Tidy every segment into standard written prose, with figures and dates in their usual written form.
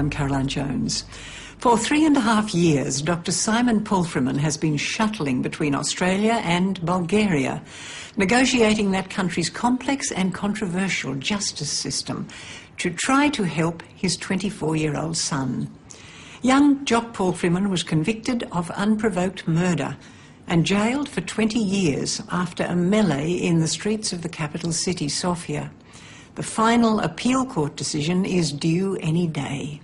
I'm Caroline Jones. For 3.5 years, Dr. Simon Palfreman has been shuttling between Australia and Bulgaria, negotiating that country's complex and controversial justice system to try to help his 24-year-old son. Young Jock Palfreman was convicted of unprovoked murder and jailed for 20 years after a melee in the streets of the capital city, Sofia. The final appeal court decision is due any day.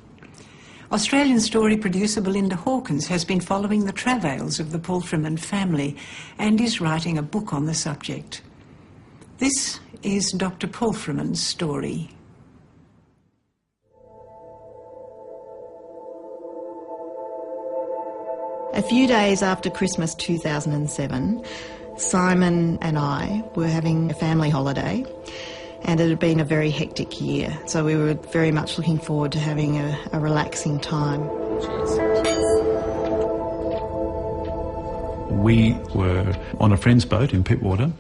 Australian story producer Belinda Hawkins has been following the travails of the Palfreman family and is writing a book on the subject. This is Dr. Palfreman's story. A few days after Christmas 2007, Simon and I were having a family holiday, and it had been a very hectic year, so we were very much looking forward to having a relaxing time. We were on a friend's boat in Pittwater,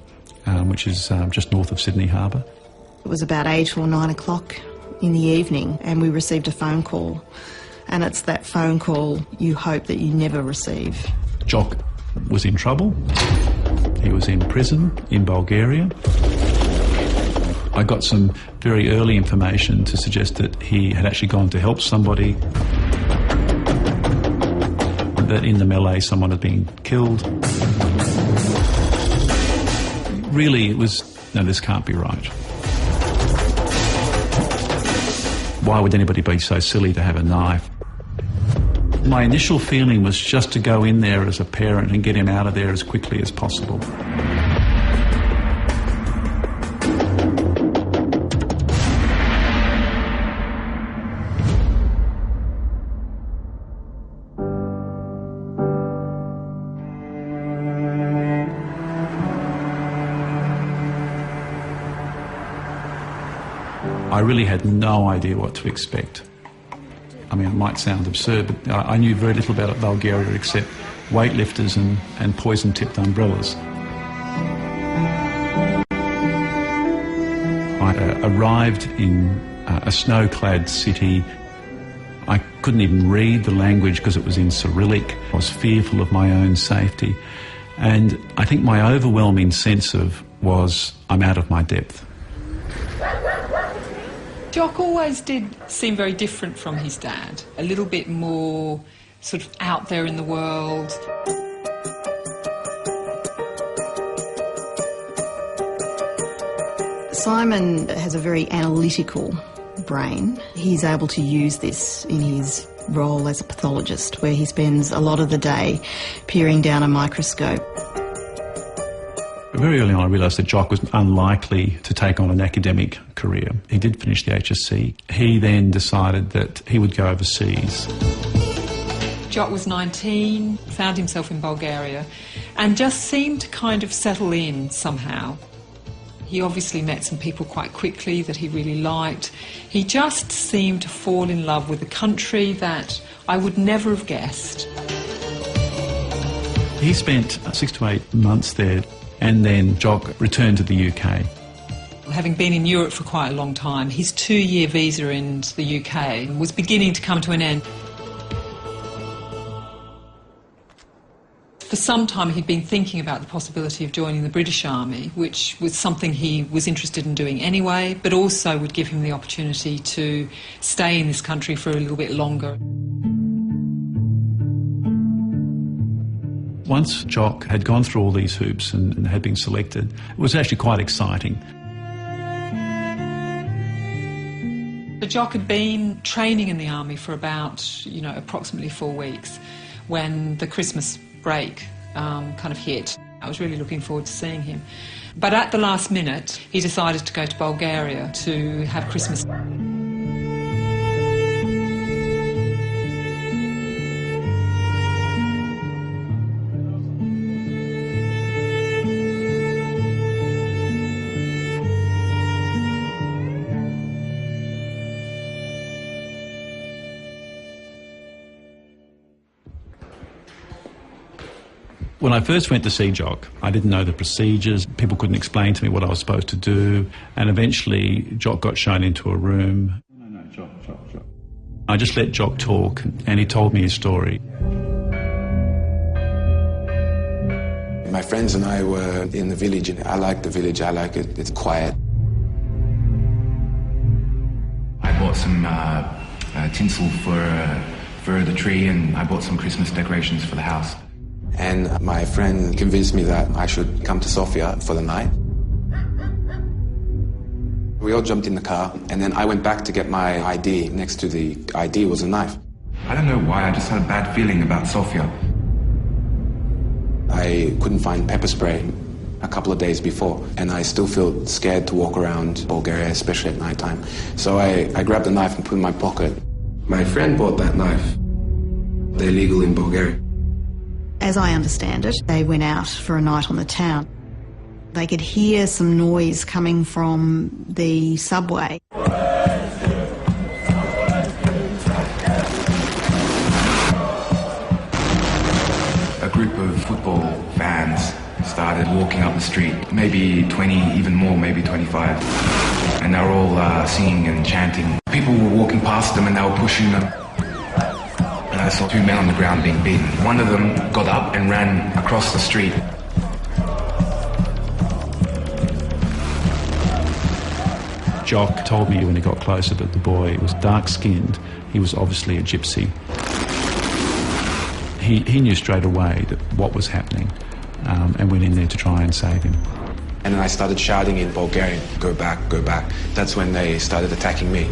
which is just north of Sydney Harbour. It was about 8 or 9 o'clock in the evening, and we received a phone call. And it's that phone call you hope that you never receive. Jock was in trouble. He was in prison in Bulgaria. I got some very early information to suggest that he had actually gone to help somebody, that in the melee someone had been killed. Really, it was, no, this can't be right. Why would anybody be so silly to have a knife? My initial feeling was just to go in there as a parent and get him out of there as quickly as possible. I really had no idea what to expect. I mean, it might sound absurd, but I knew very little about Bulgaria except weightlifters and poison-tipped umbrellas. I arrived in a snow-clad city. I couldn't even read the language because it was in Cyrillic. I was fearful of my own safety. And I think my overwhelming sense was, I'm out of my depth. Jock always did seem very different from his dad, a little bit more sort of out there in the world. Simon has a very analytical brain. He's able to use this in his role as a pathologist, where he spends a lot of the day peering down a microscope. Very early on I realised that Jock was unlikely to take on an academic career. He did finish the HSC. He then decided that he would go overseas. Jock was 19, found himself in Bulgaria, and just seemed to kind of settle in somehow. He obviously met some people quite quickly that he really liked. He just seemed to fall in love with a country that I would never have guessed. He spent 6 to 8 months there. And then Jock returned to the UK. Having been in Europe for quite a long time, his 2-year visa in the UK was beginning to come to an end. For some time he'd been thinking about the possibility of joining the British Army, which was something he was interested in doing anyway, but also would give him the opportunity to stay in this country for a little bit longer. Once Jock had gone through all these hoops and had been selected, it was actually quite exciting. Jock had been training in the army for about, approximately 4 weeks when the Christmas break kind of hit. I was really looking forward to seeing him. But at the last minute, he decided to go to Bulgaria to have Christmas. When I first went to see Jock, I didn't know the procedures. People couldn't explain to me what I was supposed to do. And eventually, Jock got shown into a room. No, Jock. I just let Jock talk, and he told me his story. My friends and I were in the village, and I like the village, I like it, it's quiet. I bought some tinsel for the tree, and I bought some Christmas decorations for the house. And my friend convinced me that I should come to Sofia for the night. We all jumped in the car, and then I went back to get my ID. Next to the ID was a knife. I don't know why, I just had a bad feeling about Sofia. I couldn't find pepper spray a couple of days before, and I still feel scared to walk around Bulgaria, especially at night time. So I grabbed the knife and put it in my pocket. My friend bought that knife. They're legal in Bulgaria. As I understand it, they went out for a night on the town. They could hear some noise coming from the subway. A group of football fans started walking up the street, maybe 20, even more, maybe 25. And they were all singing and chanting. People were walking past them and they were pushing them. And I saw two men on the ground being beaten. One of them got up and ran across the street. Jock told me when he got closer that the boy was dark-skinned. He was obviously a gypsy. He knew straight away that what was happening and went in there to try and save him. And then I started shouting in Bulgarian, "Go back, go back." That's when they started attacking me.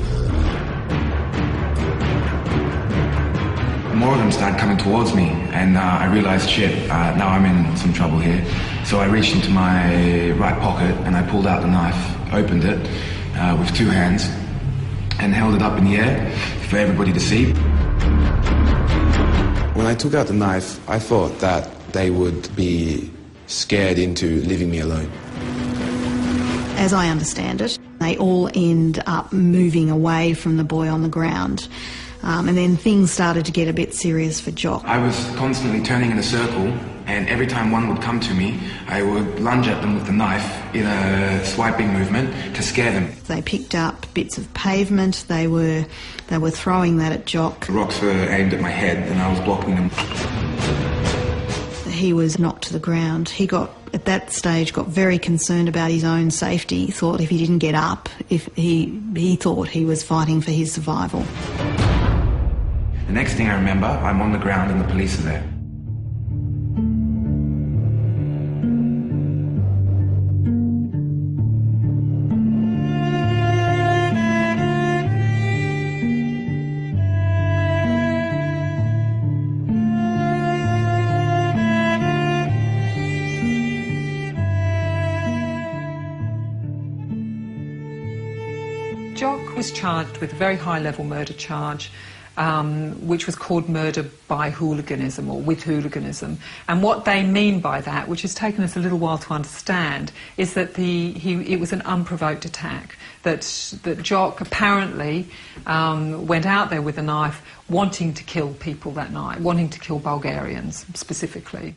More of them started coming towards me, and I realised, shit, now I'm in some trouble here. So I reached into my right pocket and I pulled out the knife, opened it with two hands, and held it up in the air for everybody to see. When I took out the knife, I thought that they would be scared into leaving me alone. As I understand it, they all end up moving away from the boy on the ground. And then things started to get a bit serious for Jock. I was constantly turning in a circle, and every time one would come to me, I would lunge at them with the knife in a swiping movement to scare them. They picked up bits of pavement, they were throwing that at Jock. The rocks were aimed at my head and I was blocking them. He was knocked to the ground. He at that stage got very concerned about his own safety. He thought if he didn't get up, he thought he was fighting for his survival. The next thing I remember, I'm on the ground and the police are there. Jock was charged with a very high-level murder charge, which was called murder by hooliganism or with hooliganism. And what they mean by that, which has taken us a little while to understand, is that it was an unprovoked attack. That Jock apparently went out there with a knife wanting to kill people that night, wanting to kill Bulgarians specifically.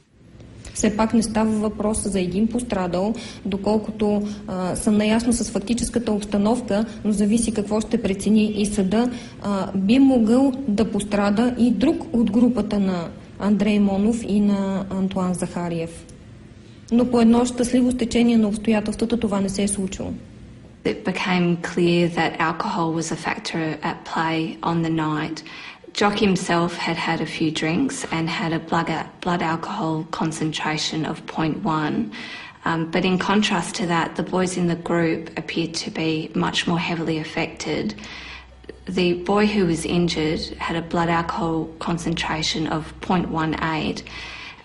Все пак не става въпрос за един пострадал, доколкото съм наясно с фактическата обстановка, но зависи какво ще прецени и съда, би могъл да пострада и друг от групата на Андрей Монов и на Антуан Захариев. Но по едно щастливо стечение на обстоятелствата това не се е случило. It became clear that alcohol was a factor at play on the night. Jock himself had had a few drinks and had a blood alcohol concentration of 0.1. But in contrast to that, the boys in the group appeared to be much more heavily affected. The boy who was injured had a blood alcohol concentration of 0.18.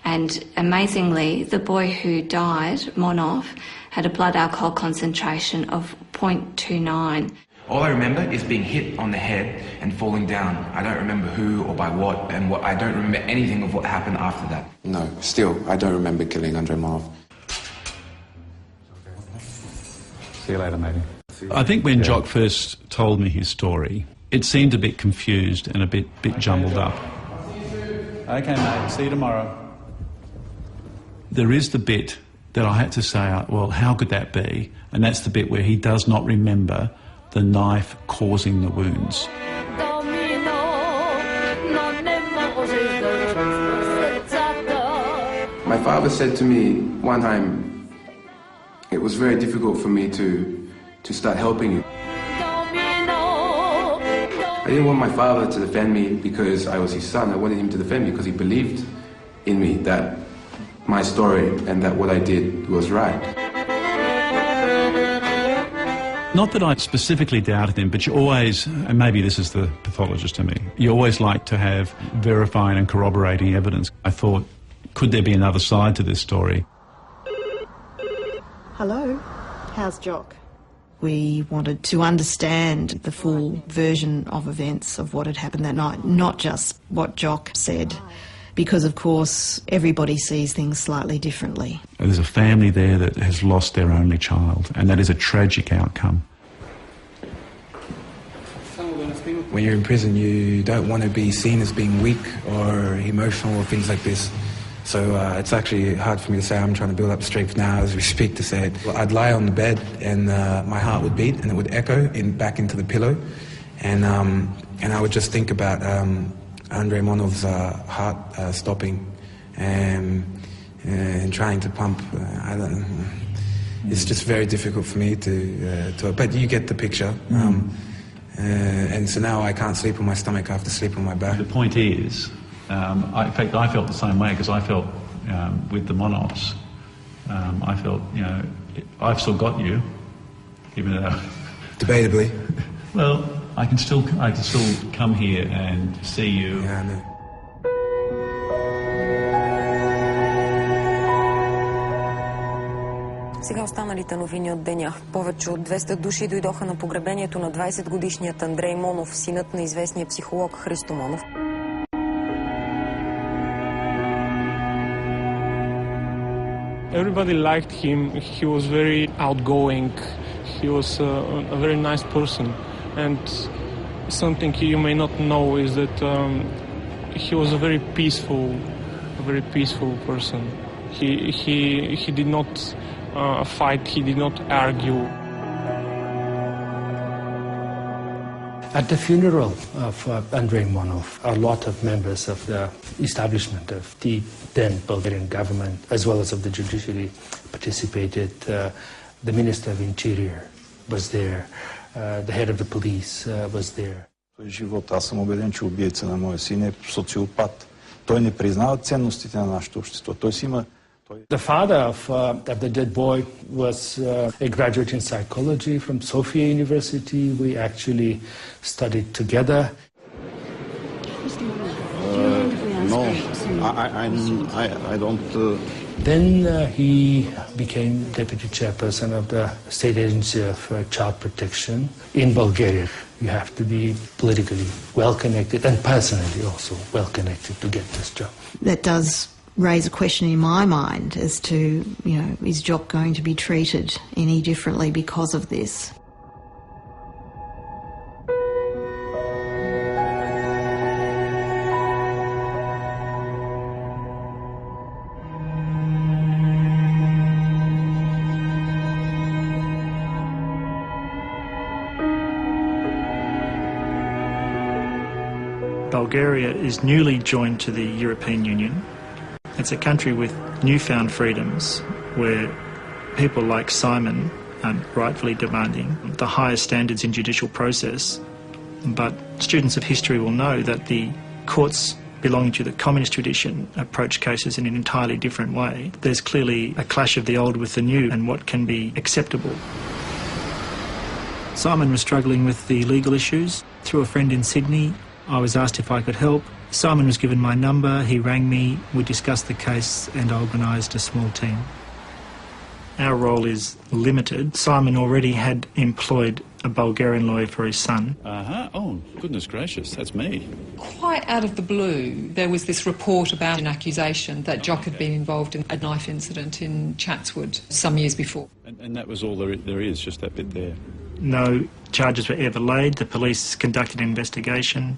And amazingly, the boy who died, Monov, had a blood alcohol concentration of 0.29. All I remember is being hit on the head and falling down. I don't remember who or by what, and I don't remember anything of what happened after that. No, still, I don't remember killing Andrei Monov. See you later, matey. I think when Jock first told me his story, it seemed a bit confused and a bit jumbled up. Okay, mate, see you tomorrow. There is the bit that I had to say, well, how could that be? And that's the bit where he does not remember the knife causing the wounds. Domino. My father said to me one time, it was very difficult for me to start helping you. I didn't want my father to defend me because I was his son. I wanted him to defend me because he believed in me, that my story and that what I did was right. Not that I specifically doubted him, but you always, and maybe this is the pathologist in me, you always like to have verifying and corroborating evidence. I thought, could there be another side to this story? Hello, how's Jock? We wanted to understand the full version of events of what had happened that night, not just what Jock said, because of course everybody sees things slightly differently. There's a family there that has lost their only child, and that is a tragic outcome. When you're in prison, you don't want to be seen as being weak or emotional or things like this. So it's actually hard for me to say. I'm trying to build up strength now as we speak to say it. I'd lie on the bed and my heart would beat and it would echo back into the pillow. And I would just think about Andrei Monov's heart stopping and trying to pump. It's just very difficult for me to but you get the picture. And so now I can't sleep on my stomach, I have to sleep on my back. The point is, in fact, I felt the same way, because I felt with the Monovs, I felt, I've still got you, even though... Debatably. Well, I can still come here and see you. Yeah, I know. Сега останалите новини от деня. Повече от 200 души дойдоха на погребението на 20-годишният Андрей Монов, синът на известния психолог Христо Монов. Everybody liked him. He was very outgoing. He was a very nice person. And something you may not know is that he was a very peaceful person. He did not fight. He did not argue. At the funeral of Andrei Monov, a lot of members of the establishment of the then Bulgarian government, as well as of the judiciary, participated. The Minister of Interior was there. The head of the police was there. Аз съм убеден, че убийца на моя син е социопат. Той не признава ценностите на нашето общество. Той си има... The father of the dead boy was a graduate in psychology from Sofia University. We actually studied together. No, I don't... Then he became deputy chairperson of the State Agency of Child Protection in Bulgaria. You have to be politically well-connected and personally also well-connected to get this job. That does raise a question in my mind as to, is Jock going to be treated any differently because of this? Bulgaria is newly joined to the European Union. It's a country with newfound freedoms where people like Simon are rightfully demanding the highest standards in judicial process. But students of history will know that the courts belonging to the communist tradition approach cases in an entirely different way. There's clearly a clash of the old with the new and what can be acceptable. Simon was struggling with the legal issues. Through a friend in Sydney, I was asked if I could help. Simon was given my number, he rang me, we discussed the case and organised a small team. Our role is limited. Simon already had employed a Bulgarian lawyer for his son. Oh, goodness gracious, that's me. Quite out of the blue, there was this report about an accusation that Jock had been involved in a knife incident in Chatswood some years before. And that was all there is, just that bit there? No charges were ever laid. The police conducted an investigation.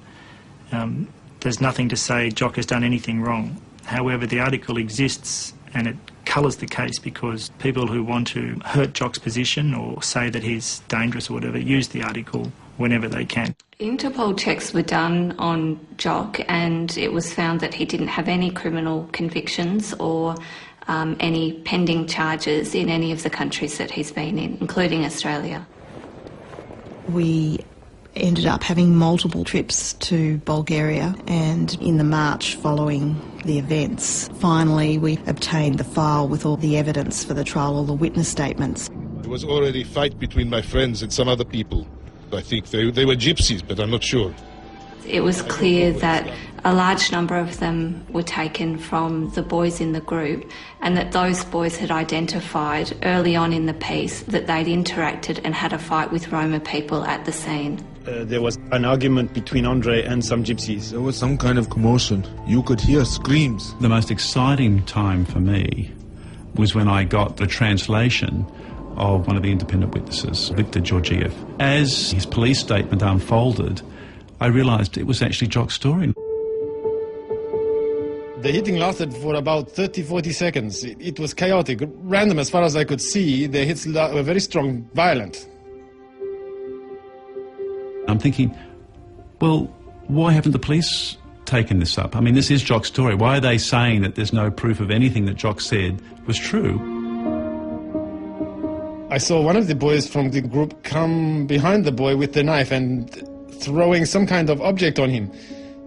There's nothing to say Jock has done anything wrong. However, the article exists and it colours the case because people who want to hurt Jock's position or say that he's dangerous or whatever use the article whenever they can. Interpol checks were done on Jock and it was found that he didn't have any criminal convictions or any pending charges in any of the countries that he's been in, including Australia. We ended up having multiple trips to Bulgaria, and in the March following the events, finally we obtained the file with all the evidence for the trial, all the witness statements. There was already a fight between my friends and some other people. I think they were gypsies, but I'm not sure. It was clear that a large number of them were taken from the boys in the group, and that those boys had identified early on in the piece that they'd interacted and had a fight with Roma people at the scene. There was an argument between Andre and some gypsies. There was some kind of commotion. You could hear screams. The most exciting time for me was when I got the translation of one of the independent witnesses, Viktor Georgiev. As his police statement unfolded, I realised it was actually Jock's story. The hitting lasted for about 30-40 seconds. It was chaotic, random as far as I could see. The hits were very strong, violent. I'm thinking, well, why haven't the police taken this up? I mean, this is Jock's story. Why are they saying that there's no proof of anything that Jock said was true? I saw one of the boys from the group come behind the boy with the knife and throwing some kind of object on him.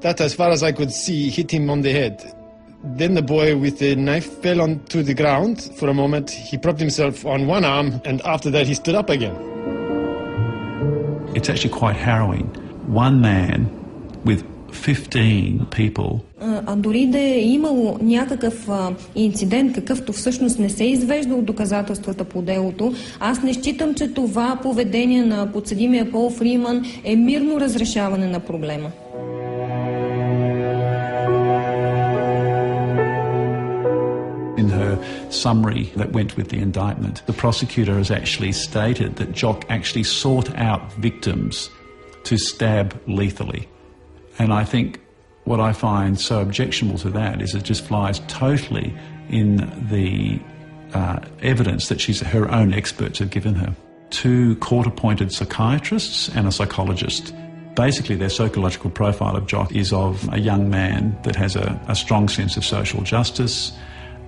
That, as far as I could see, hit him on the head. Then the boy with the knife fell onto the ground. For a moment, he propped himself on one arm, and after that he stood up again. It's actually quite harrowing. One man with 15 people. А дори да е имало някакъв инцидент, какъвто всъщност не се извежда от доказателствата по делото, аз не считам, че това поведение на подсъдимия Пол Фриман е мирно разрешаване на проблема. In her summary that went with the indictment, the prosecutor has actually stated that Jock actually sought out victims to stab lethally. And I think what I find so objectionable to that is it just flies totally in the evidence that her own experts have given her. 2 court-appointed psychiatrists and a psychologist. Basically, their psychological profile of Jock is of a young man that has a strong sense of social justice,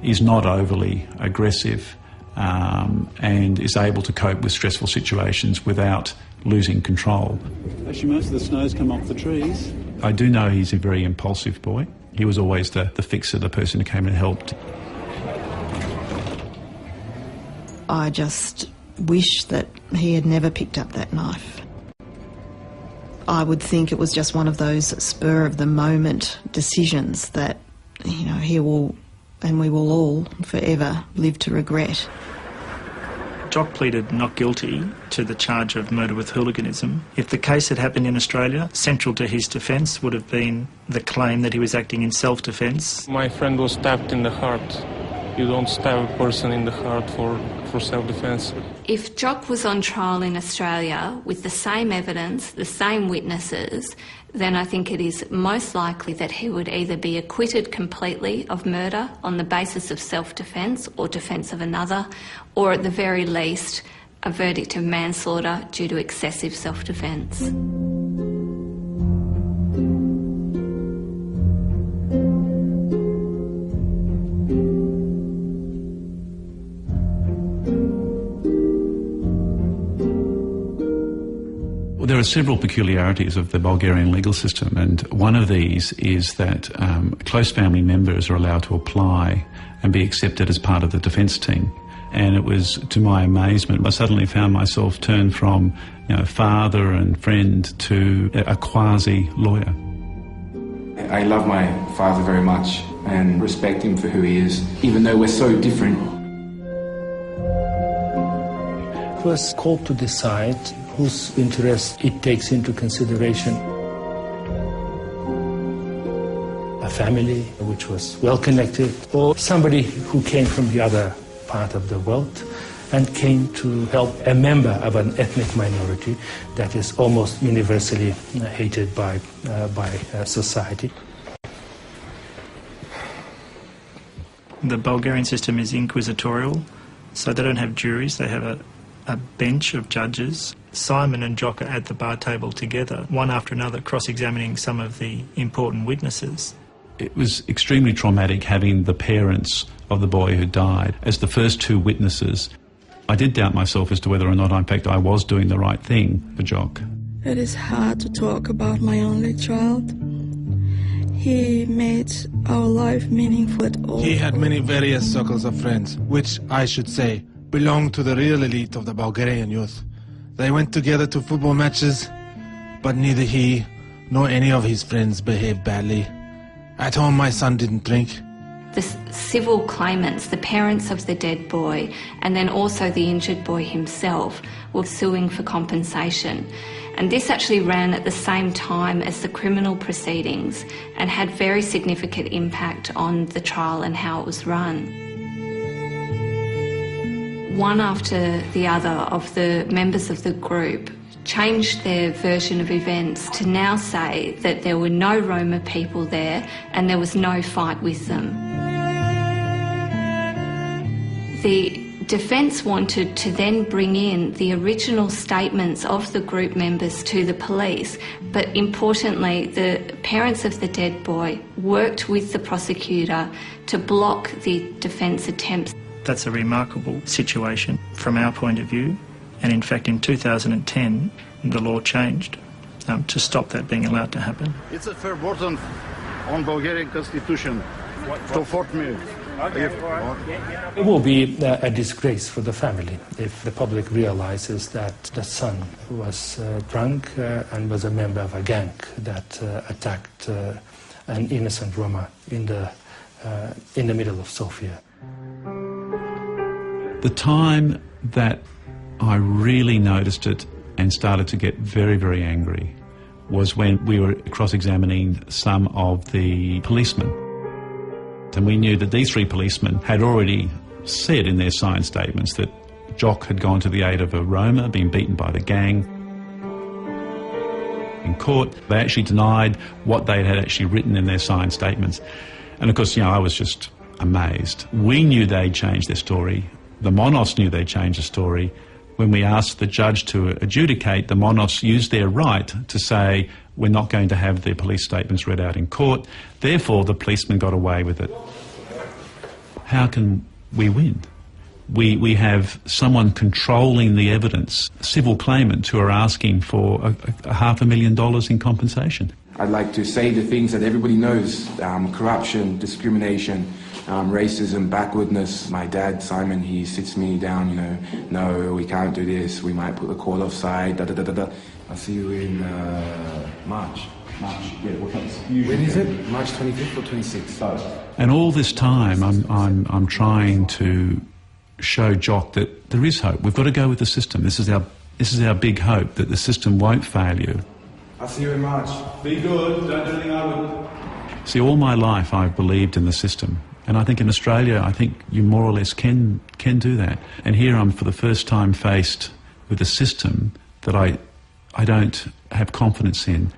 is not overly aggressive, and is able to cope with stressful situations without losing control. Actually, most of the snow's come off the trees. I do know he's a very impulsive boy. He was always the fixer, the person who came and helped. I just wish that he had never picked up that knife. I would think it was just one of those spur-of-the-moment decisions that, you know, he will, and we will all forever live to regret. Jock pleaded not guilty to the charge of murder with hooliganism. If the case had happened in Australia, central to his defence would have been the claim that he was acting in self-defence. My friend was stabbed in the heart. You don't stab a person in the heart for self-defence. If Jock was on trial in Australia with the same evidence, the same witnesses, then I think it is most likely that he would either be acquitted completely of murder on the basis of self-defence or defence of another, or at the very least a verdict of manslaughter due to excessive self-defence. There are several peculiarities of the Bulgarian legal system, and one of these is that close family members are allowed to apply and be accepted as part of the defence team. And it was, to my amazement, I suddenly found myself turned from, you know, father and friend to a quasi-lawyer. I love my father very much and respect him for who he is, even though we're so different. It was called to decide whose interest it takes into consideration. A family which was well connected, or somebody who came from the other part of the world and came to help a member of an ethnic minority that is almost universally hated by society. The Bulgarian system is inquisitorial, so they don't have juries, they have a bench of judges. Simon and Jock are at the bar table together, one after another, cross-examining some of the important witnesses. It was extremely traumatic having the parents of the boy who died as the first two witnesses. I did doubt myself as to whether or not, in fact, I was doing the right thing for Jock. It is hard to talk about my only child. He made our life meaningful at all. He had many various circles of friends, which, I should say, belonged to the real elite of the Bulgarian youth. They went together to football matches, but neither he nor any of his friends behaved badly. At home, my son didn't drink. The civil claimants, the parents of the dead boy, and then also the injured boy himself, were suing for compensation. And this actually ran at the same time as the criminal proceedings and had very significant impact on the trial and how it was run. One after the other of the members of the group changed their version of events to now say that there were no Roma people there and there was no fight with them. The defence wanted to then bring in the original statements of the group members to the police, but importantly, the parents of the dead boy worked with the prosecutor to block the defence attempts. That's a remarkable situation from our point of view, and in fact in 2010 the law changed to stop that being allowed to happen. It's a fair burden on Bulgarian constitution to force me. It will be a disgrace for the family if the public realizes that the son was drunk and was a member of a gang that attacked an innocent Roma in the middle of Sofia. The time that I really noticed it and started to get very, very angry was when we were cross-examining some of the policemen. And we knew that these three policemen had already said in their signed statements that Jock had gone to the aid of a Roma, been beaten by the gang. In court, they actually denied what they had actually written in their signed statements. And of course, I was just amazed. We knew they'd changed their story. The Monovs knew they'd changed the story. When we asked the judge to adjudicate, the Monovs used their right to say, we're not going to have their police statements read out in court, therefore the policeman got away with it. How can we win? We have someone controlling the evidence, civil claimants who are asking for $500,000 in compensation. I'd like to say the things that everybody knows, corruption, discrimination, racism, backwardness. My dad, Simon, he sits me down, no, we can't do this, we might put the court offside, da-da-da-da-da. I'll see you in March. Yeah, when is it? March 25th or 26th? And all this time I'm trying to show Jock that there is hope. We've got to go with the system. This is our big hope, that the system won't fail you. I'll see you in March. Be good, don't do anything I would. See, all my life I've believed in the system. And I think in Australia, I think you more or less can do that. And here I'm for the first time faced with a system that I don't have confidence in.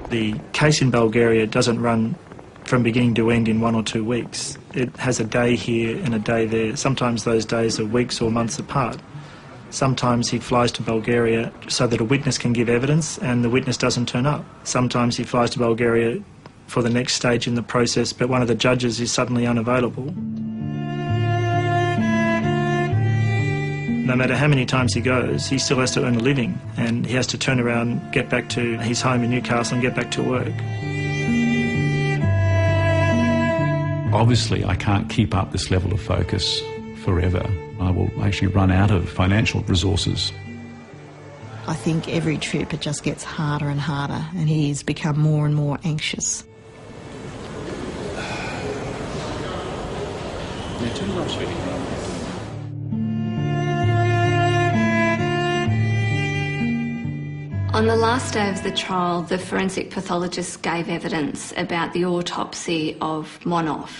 The case in Bulgaria doesn't run from beginning to end in 1 or 2 weeks. It has a day here and a day there. Sometimes those days are weeks or months apart. Sometimes he flies to Bulgaria so that a witness can give evidence and the witness doesn't turn up. Sometimes he flies to Bulgaria for the next stage in the process, but one of the judges is suddenly unavailable. No matter how many times he goes, he still has to earn a living, and he has to turn around, get back to his home in Newcastle and get back to work. Obviously, I can't keep up this level of focus forever. I will actually run out of financial resources. I think every trip it just gets harder and harder, and he's become more and more anxious. On the last day of the trial, the forensic pathologist gave evidence about the autopsy of Monov.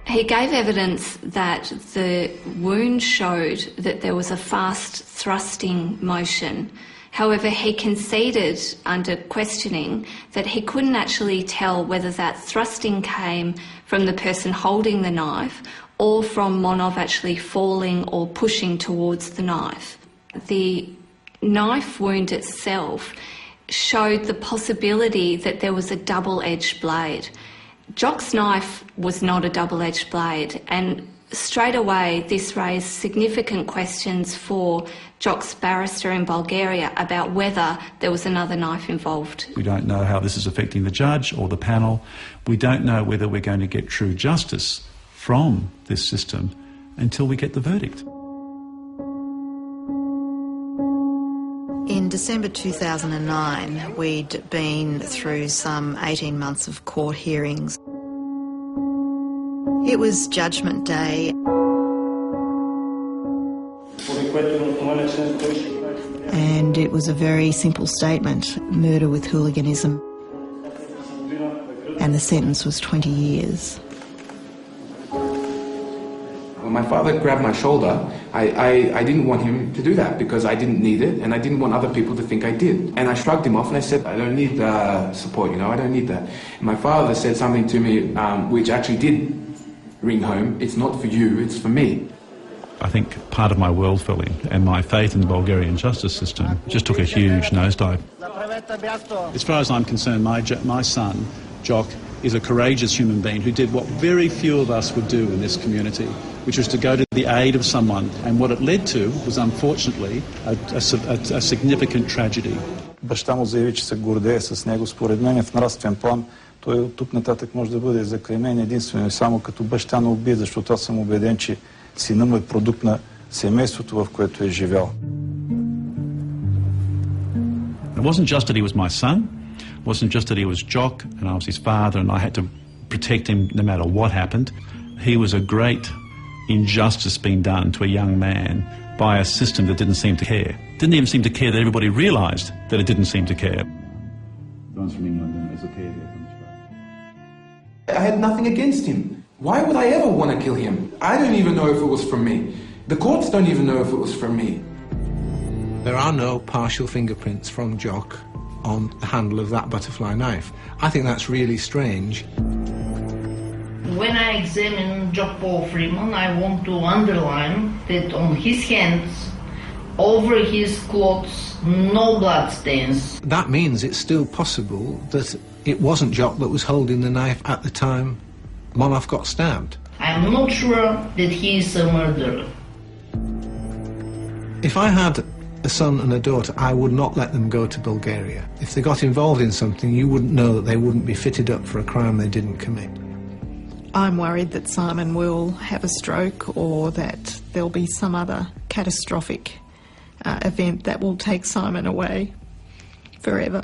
He gave evidence that the wound showed that there was a fast thrusting motion. However, he conceded under questioning that he couldn't actually tell whether that thrusting came from the person holding the knife or from Monov actually falling or pushing towards the knife. The knife wound itself showed the possibility that there was a double-edged blade. Jock's knife was not a double-edged blade, and straight away this raised significant questions for Jock's barrister in Bulgaria about whether there was another knife involved. We don't know how this is affecting the judge or the panel. We don't know whether we're going to get true justice from this system until we get the verdict. In December 2009, we'd been through some 18 months of court hearings. It was Judgment Day, and it was a very simple statement: murder with hooliganism. And the sentence was 20 years. When my father grabbed my shoulder, I didn't want him to do that because I didn't need it, and I didn't want other people to think I did. And I shrugged him off and I said, I don't need support, I don't need that. And my father said something to me which actually did ring home: it's not for you, it's for me. I think part of my world fell in, and my faith in the Bulgarian justice system just took a huge nosedive. As far as I'm concerned, my son, Jock, is a courageous human being who did what very few of us would do in this community, which was to go to the aid of someone. And what it led to was, unfortunately, a significant tragedy. Баща му заяви, че се гордее с него. Според мен в нравствен план той от тук нататък може да бъде заклеймен единствено и само като баща на убит, защото аз съм убеден, че сина му е продукт на семейството, в което е живял. It wasn't just that he was my son. It wasn't just that he was Jock and I was his father and I had to protect him no matter what happened. He was a great injustice being done to a young man by a system that didn't seem to care. Didn't even seem to care that everybody realised that it didn't seem to care. I had nothing against him. Why would I ever want to kill him? I don't even know if it was from me. The courts don't even know if it was from me. There are no partial fingerprints from Jock on the handle of that butterfly knife. I think that's really strange. When I examine Jock Paul Freeman, I want to underline that on his hands, over his clothes, no blood stains. That means it's still possible that it wasn't Jock that was holding the knife at the time Monov got stabbed. I'm not sure that he is a murderer. If I had a son and a daughter, I would not let them go to Bulgaria. If they got involved in something, you wouldn't know that they wouldn't be fitted up for a crime they didn't commit. I'm worried that Simon will have a stroke or that there'll be some other catastrophic event that will take Simon away forever.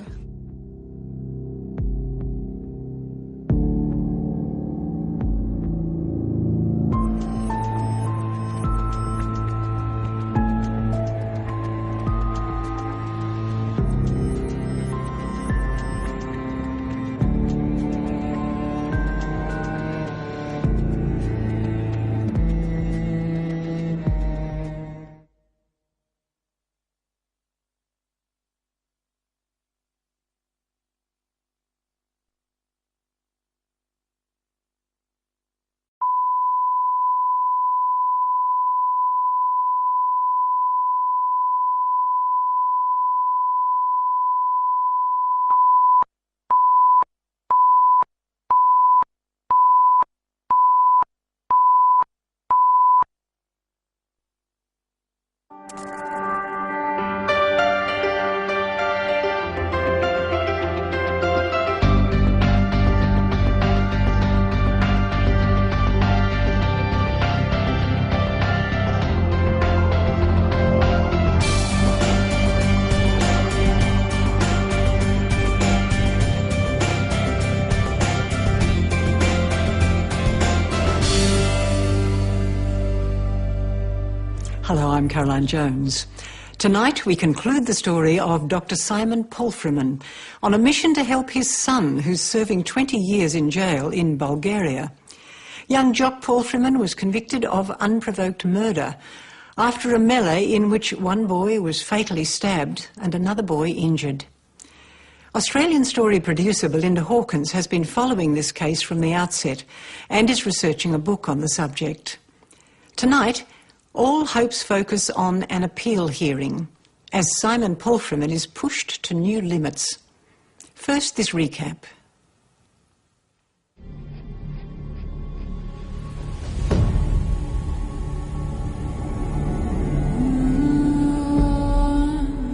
Hello, I'm Caroline Jones. Tonight we conclude the story of Dr. Simon Polfriman on a mission to help his son, who's serving 20 years in jail in Bulgaria. Young Jock Polfriman was convicted of unprovoked murder after a melee in which one boy was fatally stabbed and another boy injured. Australian story producer Belinda Hawkins has been following this case from the outset and is researching a book on the subject. Tonight, all hopes focus on an appeal hearing as Simon Palfreman is pushed to new limits. First, this recap.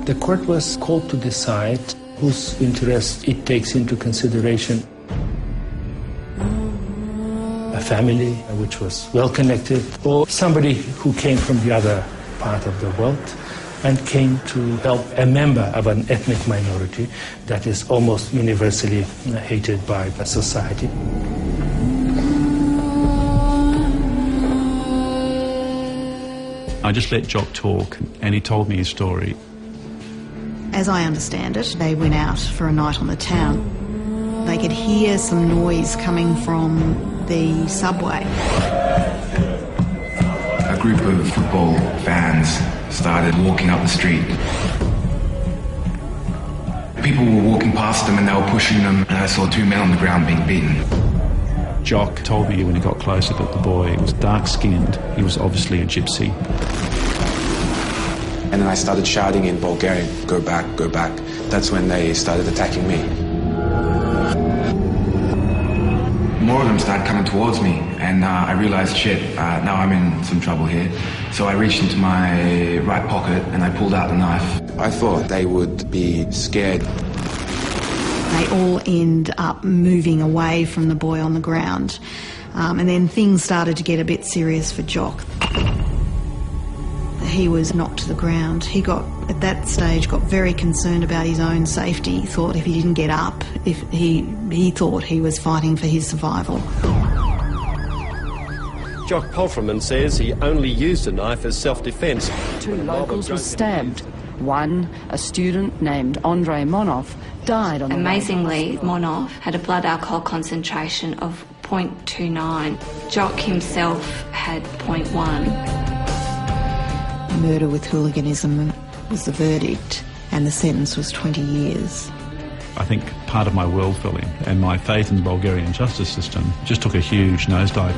The court was called to decide whose interest it takes into consideration. A family which was well connected, or somebody who came from the other part of the world and came to help a member of an ethnic minority that is almost universally hated by the society. I just let Jock talk, and he told me his story. As I understand it, they went out for a night on the town. They could hear some noise coming from the subway. A group of football fans started walking up the street. People were walking past them and they were pushing them, and I saw two men on the ground being beaten. Jock told me when he got closer that the boy was dark-skinned. He was obviously a gypsy. And then I started shouting in Bulgarian, "Go back, go back." That's when they started attacking me. More of them started coming towards me, and I realized, shit, now I'm in some trouble here. So I reached into my right pocket and I pulled out the knife. I thought they would be scared. They all end up moving away from the boy on the ground. And then things started to get a bit serious for Jock. He was knocked to the ground. He at that stage, got very concerned about his own safety. He thought if he didn't get up, he thought he was fighting for his survival. Jock Palfreman says he only used a knife as self-defence. Two locals were stabbed. One, a student named Andrei Monov, died on the way. Amazingly, Monov had a blood alcohol concentration of 0.29. Jock himself had 0.1. Murder with hooliganism was the verdict, and the sentence was 20 years. I think part of my world fell in, and my faith in the Bulgarian justice system just took a huge nosedive.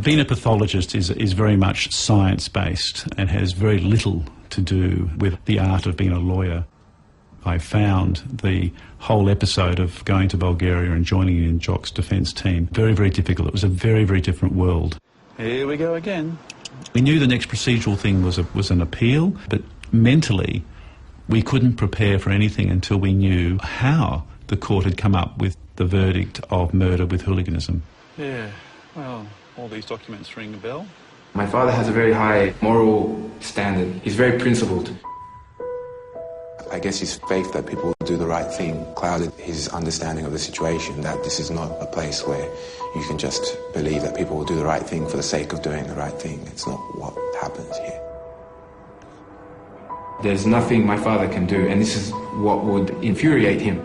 Being a pathologist is very much science-based and has very little to do with the art of being a lawyer. I found the whole episode of going to Bulgaria and joining in Jock's defence team very, very difficult. It was a very, very different world. Here we go again. We knew the next procedural thing was an appeal, but mentally we couldn't prepare for anything until we knew how the court had come up with the verdict of murder with hooliganism. Yeah, well, all these documents ring a bell. My father has a very high moral standard. He's very principled. I guess his faith that people will do the right thing clouded his understanding of the situation, that this is not a place where you can just believe that people will do the right thing for the sake of doing the right thing. It's not what happens here. There's nothing my father can do, and this is what would infuriate him.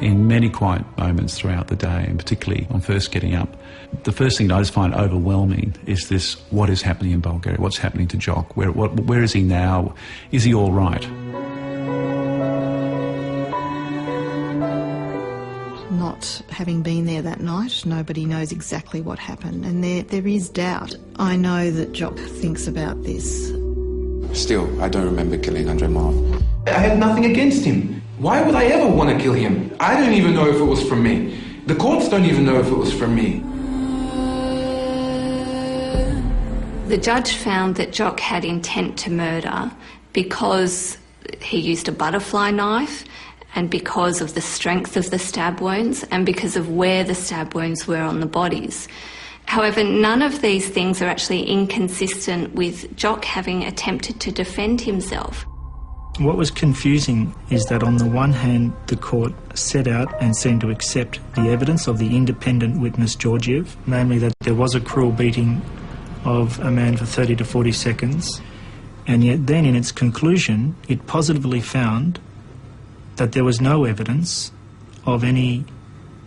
In many quiet moments throughout the day, and particularly on first getting up, the first thing that I just find overwhelming is this: what is happening in Bulgaria? What's happening to Jock? Where is he now? Is he all right? Not having been there that night, nobody knows exactly what happened, and there is doubt. I know that Jock thinks about this. Still, I don't remember killing Andrei Monov. I had nothing against him. Why would I ever want to kill him? I don't even know if it was from me. The courts don't even know if it was from me. The judge found that Jock had intent to murder because he used a butterfly knife, and because of the strength of the stab wounds, and because of where the stab wounds were on the bodies. However, none of these things are actually inconsistent with Jock having attempted to defend himself. What was confusing is that on the one hand, the court set out and seemed to accept the evidence of the independent witness Georgiev, namely that there was a cruel beating of a man for 30 to 40 seconds, and yet then in its conclusion, it positively found that there was no evidence of any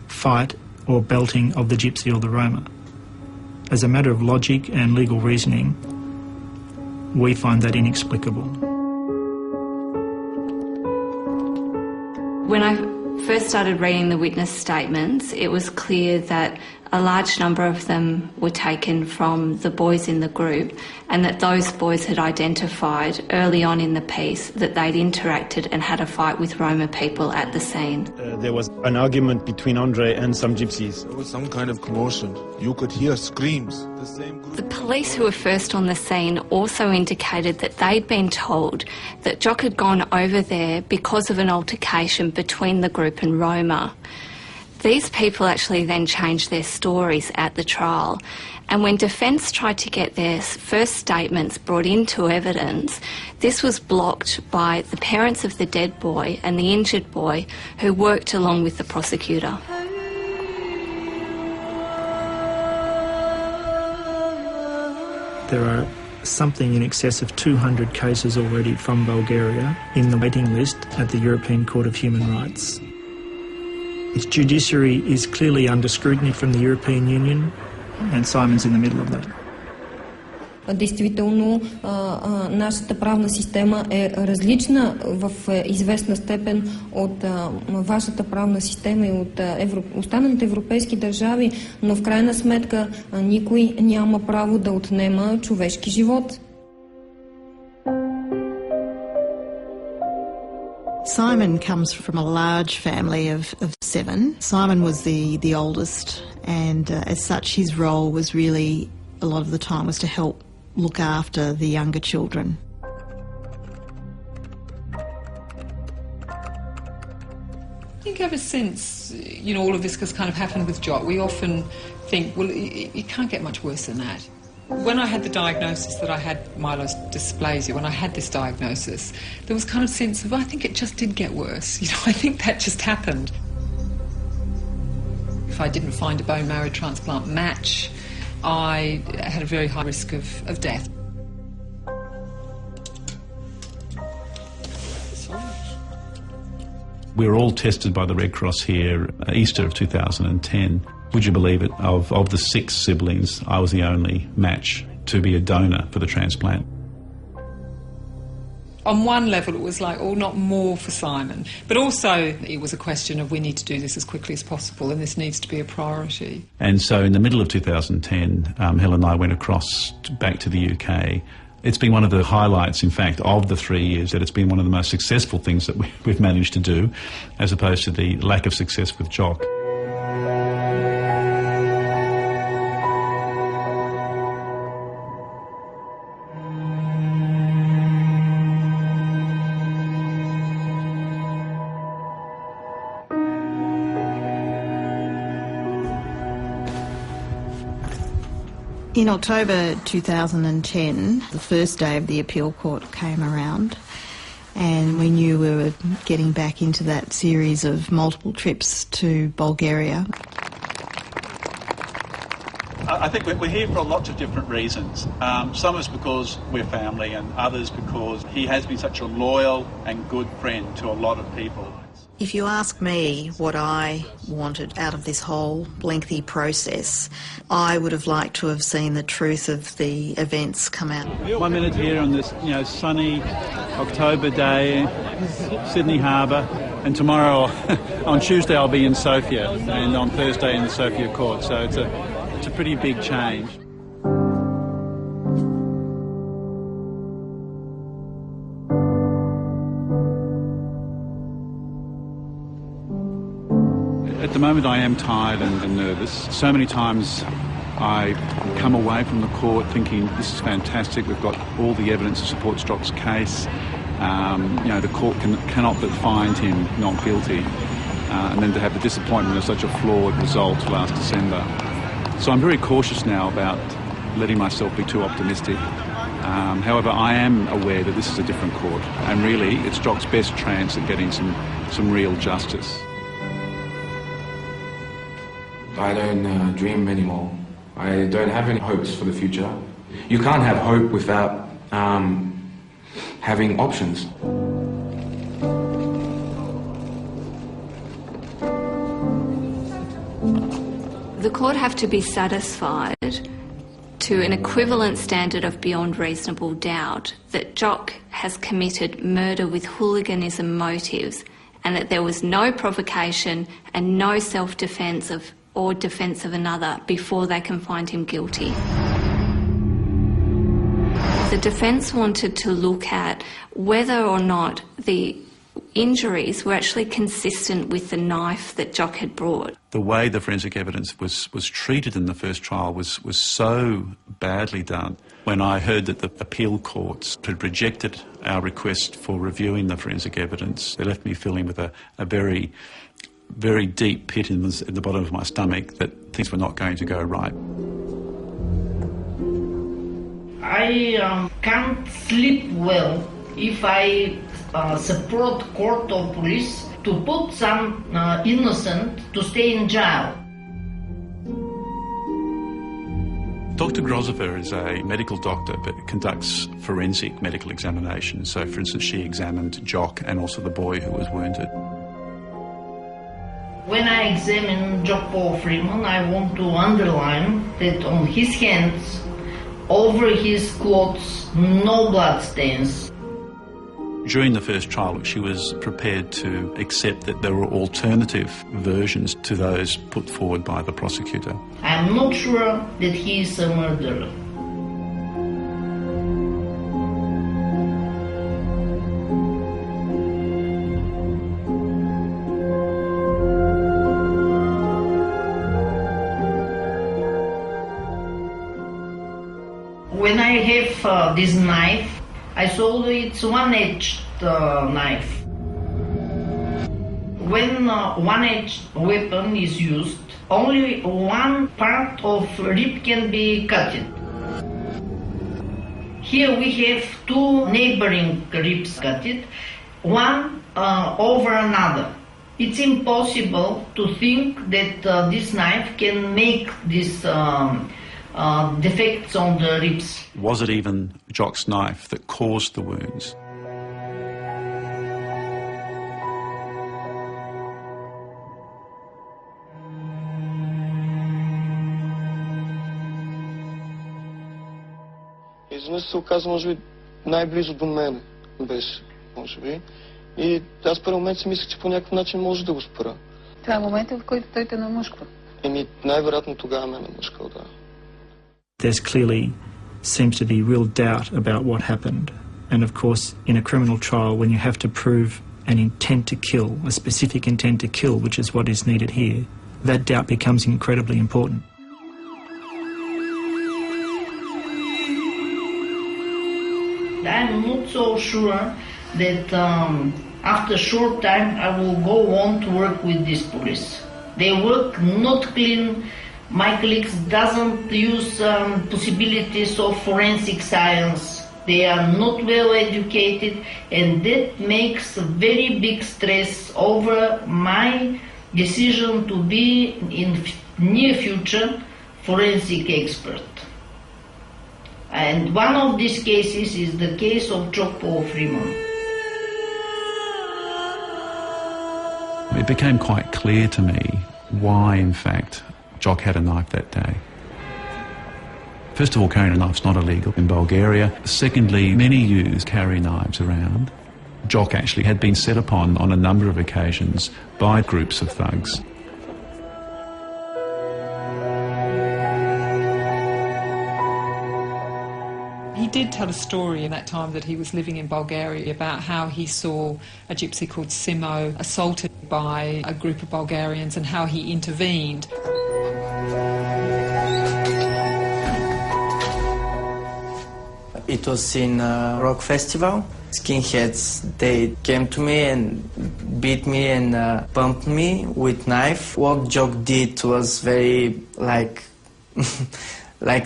fight or belting of the gypsy or the Roma. As a matter of logic and legal reasoning, we find that inexplicable. When I first started reading the witness statements, it was clear that a large number of them were taken from the boys in the group, and that those boys had identified early on in the piece that they'd interacted and had a fight with Roma people at the scene. There was an argument between Andre and some gypsies. There was some kind of commotion. You could hear screams. The police who were first on the scene also indicated that they'd been told that Jock had gone over there because of an altercation between the group and Roma. These people actually then changed their stories at the trial, and when defence tried to get their first statements brought into evidence, this was blocked by the parents of the dead boy and the injured boy who worked along with the prosecutor. There are something in excess of 200 cases already from Bulgaria in the waiting list at the European Court of Human Rights. Its judiciary is clearly under scrutiny from the European Union, and Simon's in the middle of that. Действително, нашата правна система е различна в известна степен от вашата правна система и от останалите европейски държави, но в крайна сметка никой няма право да отнема човешки живот. Simon comes from a large family of 7. Simon was the oldest, and as such his role was really, a lot of the time, was to help look after the younger children. I think ever since, all of this has kind of happened with Jock, we often think, well, it can't get much worse than that. When I had the diagnosis that I had myelodysplasia, when I had this diagnosis, there was kind of sense of, I think it just did get worse. I think that just happened. If I didn't find a bone marrow transplant match, I had a very high risk of death. We were all tested by the Red Cross here Easter of 2010. Would you believe it, of the 6 siblings, I was the only match to be a donor for the transplant. On one level it was like, not more for Simon, but also it was a question of we need to do this as quickly as possible and this needs to be a priority. And so in the middle of 2010, Helen and I went back to the UK. It's been one of the highlights, in fact, of the 3 years, that it's been one of the most successful things that we've managed to do, as opposed to the lack of success with Jock. In October 2010, the first day of the appeal court came around, and we knew we were getting back into that series of multiple trips to Bulgaria. I think we're here for lots of different reasons. Some is because we're family, and others because he has been such a loyal and good friend to a lot of people. If you ask me what I wanted out of this whole lengthy process, I would have liked to have seen the truth of the events come out. 1 minute here on this, sunny October day, Sydney Harbour, and tomorrow, on Tuesday, I'll be in Sofia, and on Thursday in the Sofia court. So it's a pretty big change. At the moment I am tired and nervous. So many times I come away from the court thinking this is fantastic, we've got all the evidence to support Jock's case. The court cannot but find him not guilty. And then to have the disappointment of such a flawed result last December. So I'm very cautious now about letting myself be too optimistic. However, I am aware that this is a different court, and really it's Jock's best chance at getting some real justice. I don't dream anymore. I don't have any hopes for the future. You can't have hope without having options. The court have to be satisfied to an equivalent standard of beyond reasonable doubt that Jock has committed murder with hooliganism motives and that there was no provocation and no self-defence or defence of another before they can find him guilty. The defence wanted to look at whether or not the injuries were actually consistent with the knife that Jock had brought. The way the forensic evidence was treated in the first trial was so badly done. When I heard that the appeal courts had rejected our request for reviewing the forensic evidence, they left me feeling with a very, very deep pit in the bottom of my stomach that things were not going to go right. I can't sleep well if I support court or police to put some innocent to stay in jail. Dr. Grozova is a medical doctor but conducts forensic medical examinations. So, for instance, she examined Jock and also the boy who was wounded. When I examine Jock Paul Freeman, I want to underline that on his hands, over his clothes, no blood stains. During the first trial, she was prepared to accept that there were alternative versions to those put forward by the prosecutor. I'm not sure that he is a murderer. When I have this knife, I saw it's one-edged knife. When one-edged weapon is used, only one part of rib can be cut. Here we have two neighboring ribs cut, one over another. It's impossible to think that this knife can make this defects on the ribs. Was it even Jock's knife that caused the wounds? Изведнъж се оказа, може би, най-близо до мене беше, може би. И аз първи момент си мислех, че по някакъв начин може да го спра. Това е момента, в който той те намъшква. Най-вероятно тогава ме намъшкал, да. There's clearly seems to be real doubt about what happened. And of course, in a criminal trial, when you have to prove an intent to kill, a specific intent to kill, which is what is needed here, that doubt becomes incredibly important. I'm not so sure that after a short time I will go on to work with this police. They work not clean. My colleagues doesn't use possibilities of forensic science. They are not well educated, and that makes a very big stress over my decision to be in near future forensic expert. And one of these cases is the case of Jock Paul Freeman. It became quite clear to me why, in fact, Jock had a knife that day. First of all, carrying a knife is not illegal in Bulgaria. Secondly, many youths carry knives around. Jock actually had been set upon on a number of occasions by groups of thugs. He did tell a story in that time that he was living in Bulgaria about how he saw a gypsy called Simo assaulted by a group of Bulgarians and how he intervened. It was in a rock festival. Skinheads, they came to me and beat me and bumped me with knife. What Jock did was very like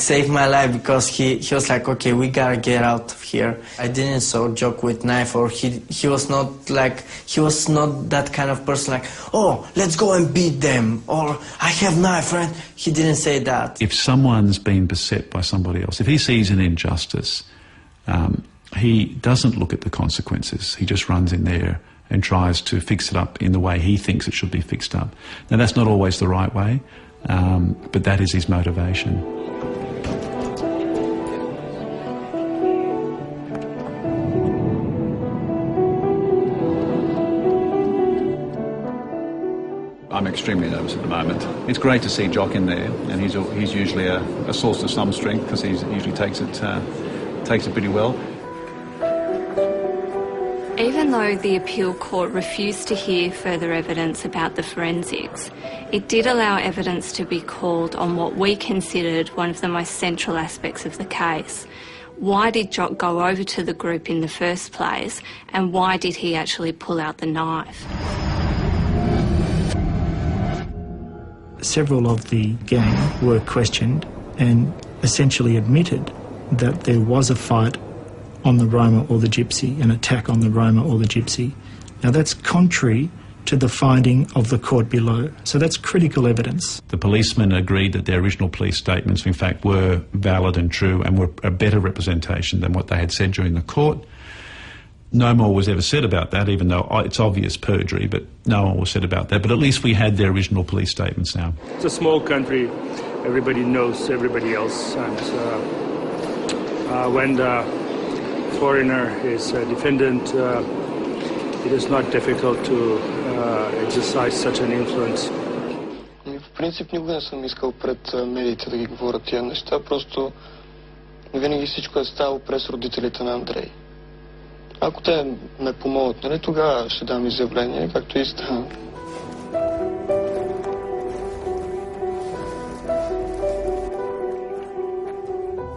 saved my life, because he was like, okay, we gotta get out of here. I didn't saw Jock with knife, or he was not that kind of person like, oh, let's go and beat them, or I have knife, right? He didn't say that. If someone's been beset by somebody else, if he sees an injustice, he doesn't look at the consequences. He just runs in there and tries to fix it up in the way he thinks it should be fixed up. Now, that's not always the right way, but that is his motivation. I'm extremely nervous at the moment. It's great to see Jock in there, and he's usually a source of some strength because he usually takes it pretty well. Even though the appeal court refused to hear further evidence about the forensics, it did allow evidence to be called on what we considered one of the most central aspects of the case. Why did Jock go over to the group in the first place, and why did he actually pull out the knife? Several of the gang were questioned and essentially admitted that there was a fight on the Roma or the Gypsy, an attack on the Roma or the Gypsy. Now that's contrary to the finding of the court below. So that's critical evidence. The policemen agreed that their original police statements, in fact, were valid and true and were a better representation than what they had said during the court. No more was ever said about that, even though it's obvious perjury, but no more was said about that. But at least we had their original police statements now. It's a small country. Everybody knows everybody else. And when the foreigner is a defendant, it is not difficult to exercise such an influence. В принцип никога не съм искал пред медиите да ги говоря тия неща, просто винаги всичко е ставало през родителите на Андрей. Ако те ме помогнат, нали, тогава ще дам изявление, както и стана.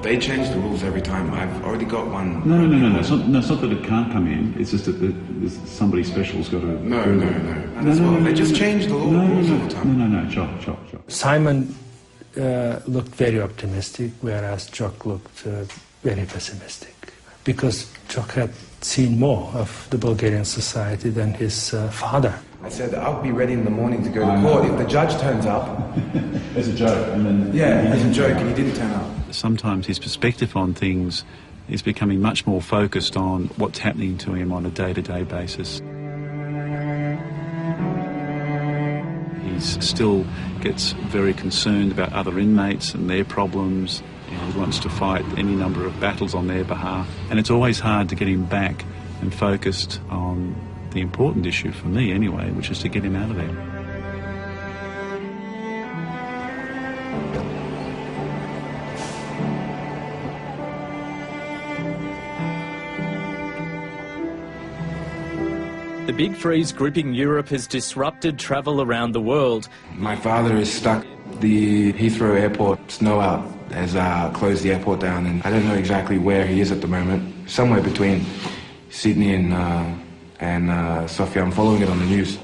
They change the rules every time. I've already got one. No. It's not that it can't come in. It's just that somebody special's got to... No. They just change the rules all the time. No. Jock. Simon looked very optimistic, whereas Jock looked very pessimistic. Because Jock had seen more of the Bulgarian society than his father. I said, I'll be ready in the morning to go to court if the judge turns up. As a joke. And then, as a joke, and he didn't turn up. Sometimes his perspective on things is becoming much more focused on what's happening to him on a day-to-day basis. He still gets very concerned about other inmates and their problems. He wants to fight any number of battles on their behalf. And it's always hard to get him back and focused on the important issue, for me anyway, which is to get him out of there. The big freeze gripping Europe has disrupted travel around the world. My father is stuck. The Heathrow Airport snow out has closed the airport down, and I don't know exactly where he is at the moment. Somewhere between Sydney and Sofia. I'm following it on the news.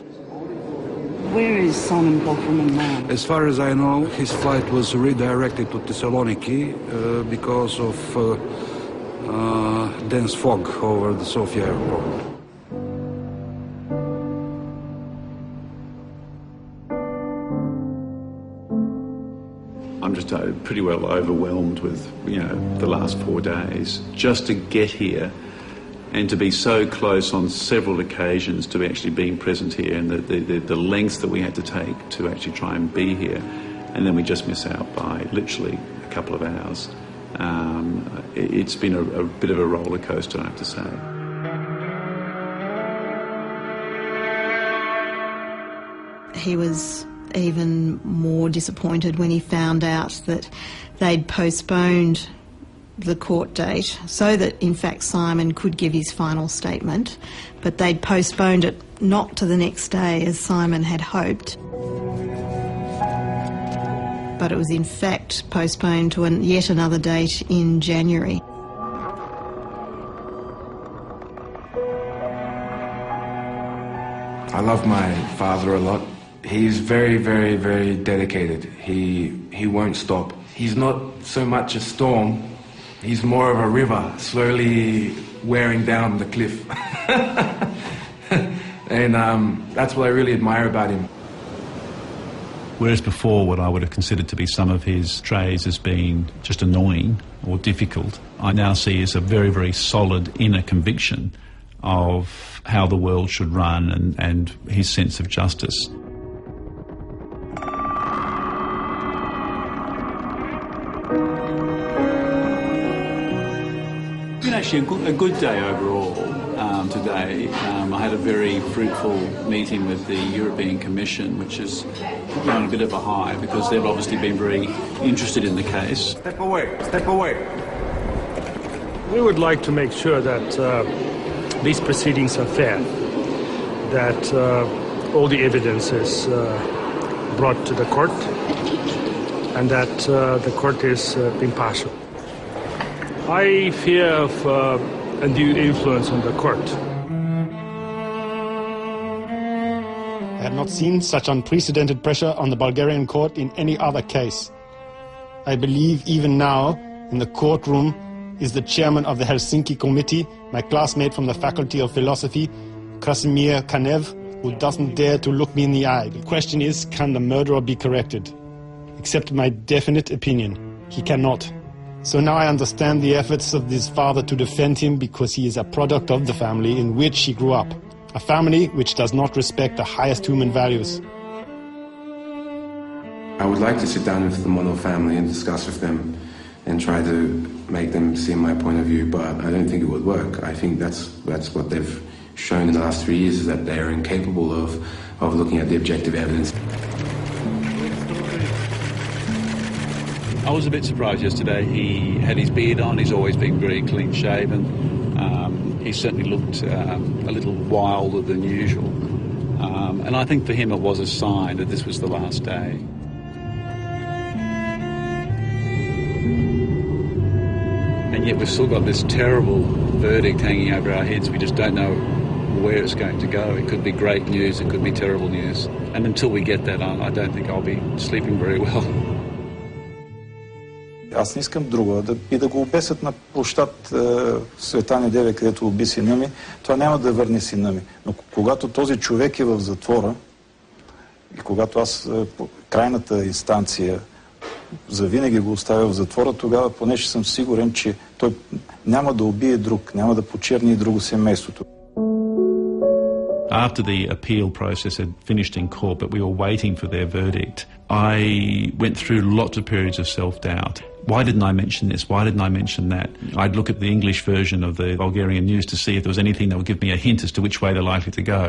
Where is Simon Polfriman now? As far as I know, his flight was redirected to Thessaloniki because of dense fog over the Sofia airport. I'm just pretty well overwhelmed with, the last 4 days. Just to get here and to be so close on several occasions to actually being present here, and the lengths that we had to take to actually try and be here, and then we just miss out by literally a couple of hours. It's been a bit of a roller coaster, I have to say. He was even more disappointed when he found out that they'd postponed the court date so that, in fact, Simon could give his final statement, but they'd postponed it not to the next day as Simon had hoped, but it was in fact postponed to yet another date in January. I love my father a lot. He's very, very, very dedicated. He won't stop. He's not so much a storm. He's more of a river, slowly wearing down the cliff. And that's what I really admire about him. Whereas before what I would have considered to be some of his strays as being just annoying or difficult, I now see as a very, very solid inner conviction of how the world should run and his sense of justice. It's been actually a good day overall. on today. I had a very fruitful meeting with the European Commission, which has gone a bit of a high because they've obviously been very interested in the case. Step away, step away. We would like to make sure that these proceedings are fair, that all the evidence is brought to the court, and that the court is impartial. I fear of undue influence on the court. I have not seen such unprecedented pressure on the Bulgarian court in any other case. I believe even now, in the courtroom, is the chairman of the Helsinki Committee, my classmate from the Faculty of Philosophy, Krasimir Kanev, who doesn't dare to look me in the eye. The question is, can the murderer be corrected? Accept my definite opinion. He cannot. So now I understand the efforts of this father to defend him because he is a product of the family in which he grew up. A family which does not respect the highest human values. I would like to sit down with the Monov family and discuss with them and try to make them see my point of view, but I don't think it would work. I think that's what they've shown in the last 3 years, is that they are incapable of looking at the objective evidence. I was a bit surprised yesterday. He had his beard on. He's always been very clean-shaven. He certainly looked a little wilder than usual. And I think for him it was a sign that this was the last day. And yet we've still got this terrible verdict hanging over our heads. We just don't know where it's going to go. It could be great news, it could be terrible news. And until we get that, I don't think I'll be sleeping very well. Аз не искам друго. Да го обесят на площад Света Неделя, където уби сина ми, това няма да върне сина ми. Но когато този човек е в затвора и когато аз крайната инстанция завинаги го оставя в затвора, тогава поне ще съм сигурен, че той няма да убие друг, няма да почерни друго семейството. After the appeal process had finished in court, but we were waiting for their verdict, I went through lots of periods of self-doubt. Why didn't I mention this? Why didn't I mention that? I'd look at the English version of the Bulgarian news to see if there was anything that would give me a hint as to which way they're likely to go.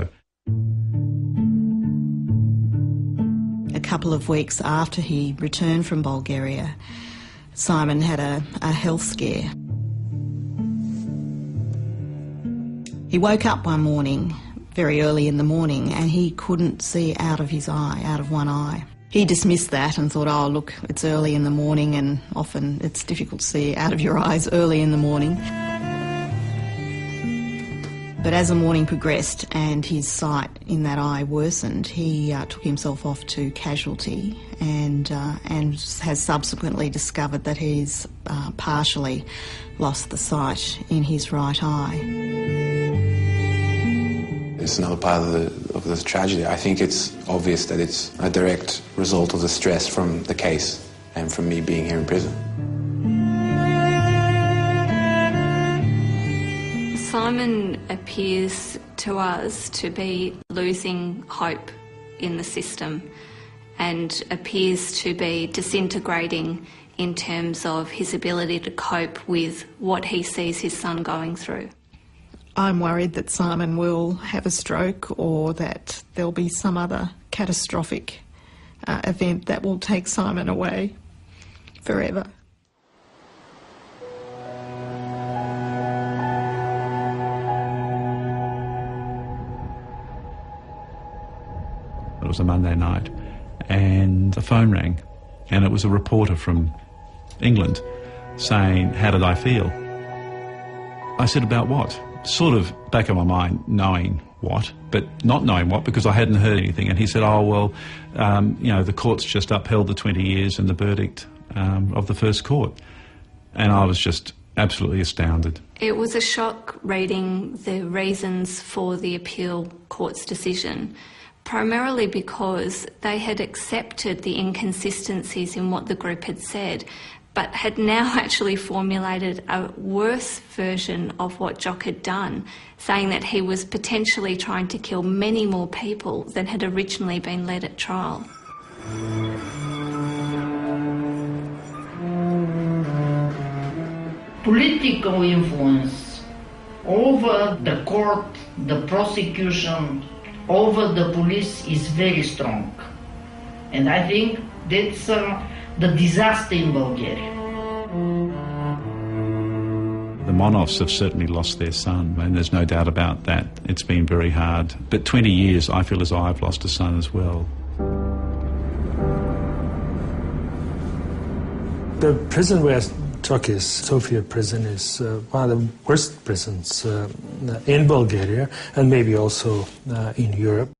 A couple of weeks after he returned from Bulgaria, Simon had a health scare. He woke up one morning, very early in the morning, and he couldn't see out of his eye, out of one eye. He dismissed that and thought, oh, look, it's early in the morning and often it's difficult to see out of your eyes early in the morning. But as the morning progressed and his sight in that eye worsened, he took himself off to casualty and has subsequently discovered that he's partially lost the sight in his right eye. It's another part of the tragedy. I think it's obvious that it's a direct result of the stress from the case and from me being here in prison. Simon appears to us to be losing hope in the system and appears to be disintegrating in terms of his ability to cope with what he sees his son going through. I'm worried that Simon will have a stroke or that there'll be some other catastrophic event that will take Simon away forever. It was a Monday night and the phone rang and it was a reporter from England saying, how did I feel? I said, about what? Sort of back of my mind knowing what, but not knowing what because I hadn't heard anything. And he said, oh, well, the court's just upheld the 20 years and the verdict of the first court. And I was just absolutely astounded. It was a shock reading the reasons for the appeal court's decision, primarily because they had accepted the inconsistencies in what the group had said, but had now actually formulated a worse version of what Jock had done, saying that he was potentially trying to kill many more people than had originally been led at trial. Political influence over the court, the prosecution, over the police is very strong. And I think that's the disaster in Bulgaria. The Monoffs have certainly lost their son, and there's no doubt about that. It's been very hard. But 20 years, I feel as I've lost a son as well. The prison where Chuck is, Sofia prison, is one of the worst prisons in Bulgaria and maybe also in Europe.